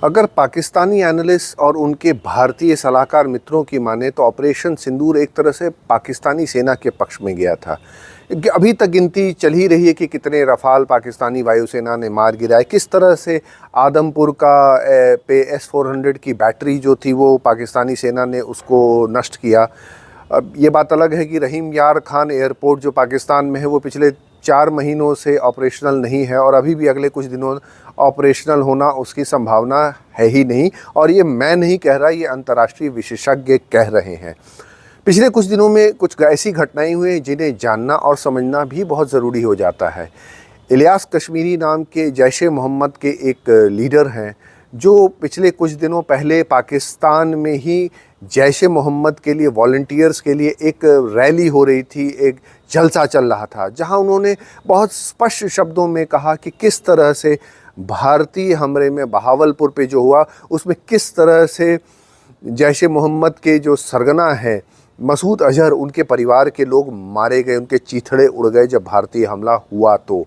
अगर पाकिस्तानी एनालिस्ट और उनके भारतीय सलाहकार मित्रों की माने तो ऑपरेशन सिंदूर एक तरह से पाकिस्तानी सेना के पक्ष में गया था। अभी तक गिनती चल ही रही है कि कितने रफाल पाकिस्तानी वायुसेना ने मार गिराए, किस तरह से आदमपुर का पे S-400 की बैटरी जो थी वो पाकिस्तानी सेना ने उसको नष्ट किया। अब ये बात अलग है कि रहीम यार खान एयरपोर्ट जो पाकिस्तान में है वो पिछले 4 महीनों से ऑपरेशनल नहीं है और अभी भी अगले कुछ दिनों ऑपरेशनल होना उसकी संभावना है ही नहीं। और ये मैं नहीं कह रहा, ये अंतर्राष्ट्रीय विशेषज्ञ कह रहे हैं। पिछले कुछ दिनों में कुछ ऐसी घटनाएं हुई जिन्हें जानना और समझना भी बहुत ज़रूरी हो जाता है। इलियास कश्मीरी नाम के जैश ए मोहम्मद के एक लीडर हैं जो पिछले कुछ दिनों पहले पाकिस्तान में ही जैश ए मोहम्मद के लिए वॉलंटियर्स के लिए एक रैली हो रही थी, एक जलसा चल रहा था, जहां उन्होंने बहुत स्पष्ट शब्दों में कहा कि किस तरह से भारतीय हमले में बहावलपुर पे जो हुआ उसमें किस तरह से जैश ए मोहम्मद के जो सरगना हैं मसूद अजहर, उनके परिवार के लोग मारे गए, उनके चीथड़े उड़ गए जब भारतीय हमला हुआ। तो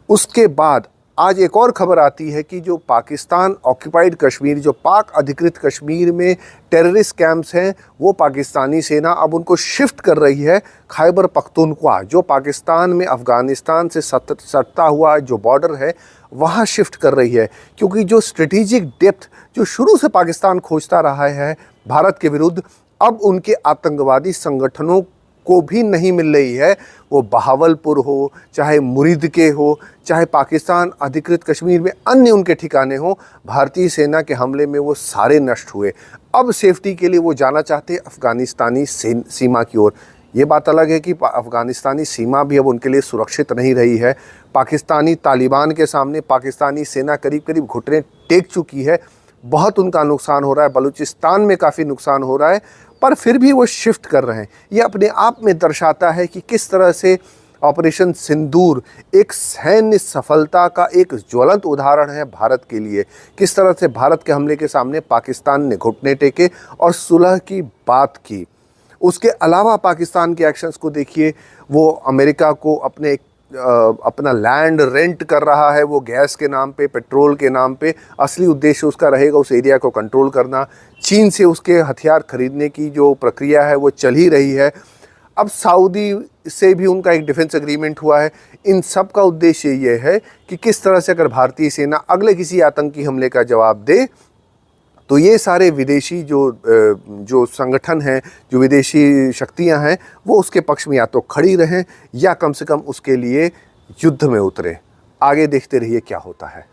उसके बाद आज एक और खबर आती है कि जो पाकिस्तान ऑक्यूपाइड कश्मीर, जो पाक अधिकृत कश्मीर में टेररिस्ट कैंप्स हैं, वो पाकिस्तानी सेना अब उनको शिफ्ट कर रही है खैबर पख्तूनख्वा, जो पाकिस्तान में अफ़गानिस्तान से सटता हुआ जो बॉर्डर है वहाँ शिफ्ट कर रही है। क्योंकि जो स्ट्रेटेजिक डेप्थ जो शुरू से पाकिस्तान खोजता रहा है भारत के विरुद्ध, अब उनके आतंकवादी संगठनों को भी नहीं मिल रही है। वो बहावलपुर हो, चाहे मुरीद के हो, चाहे पाकिस्तान अधिकृत कश्मीर में अन्य उनके ठिकाने हो, भारतीय सेना के हमले में वो सारे नष्ट हुए। अब सेफ्टी के लिए वो जाना चाहते हैं अफ़गानिस्तानी सीमा की ओर। ये बात अलग है कि अफ़गानिस्तानी सीमा भी अब उनके लिए सुरक्षित नहीं रही है। पाकिस्तानी तालिबान के सामने पाकिस्तानी सेना करीब करीब घुटने टेक चुकी है, बहुत उनका नुकसान हो रहा है, बलूचिस्तान में काफ़ी नुकसान हो रहा है, पर फिर भी वो शिफ्ट कर रहे हैं। ये अपने आप में दर्शाता है कि किस तरह से ऑपरेशन सिंदूर एक सैन्य सफलता का एक ज्वलंत उदाहरण है भारत के लिए। किस तरह से भारत के हमले के सामने पाकिस्तान ने घुटने टेके और सुलह की बात की। उसके अलावा पाकिस्तान के एक्शंस को देखिए, वो अमेरिका को अपना लैंड रेंट कर रहा है, वो गैस के नाम पे, पेट्रोल के नाम पे। असली उद्देश्य उसका रहेगा उस एरिया को कंट्रोल करना। चीन से उसके हथियार खरीदने की जो प्रक्रिया है वो चल ही रही है। अब सऊदी से भी उनका एक डिफेंस एग्रीमेंट हुआ है। इन सब का उद्देश्य ये है कि किस तरह से अगर भारतीय सेना अगले किसी आतंकी हमले का जवाब दे तो ये सारे विदेशी जो संगठन हैं, जो विदेशी शक्तियां हैं, वो उसके पक्ष में या तो खड़ी रहें या कम से कम उसके लिए युद्ध में उतरे। आगे देखते रहिए क्या होता है।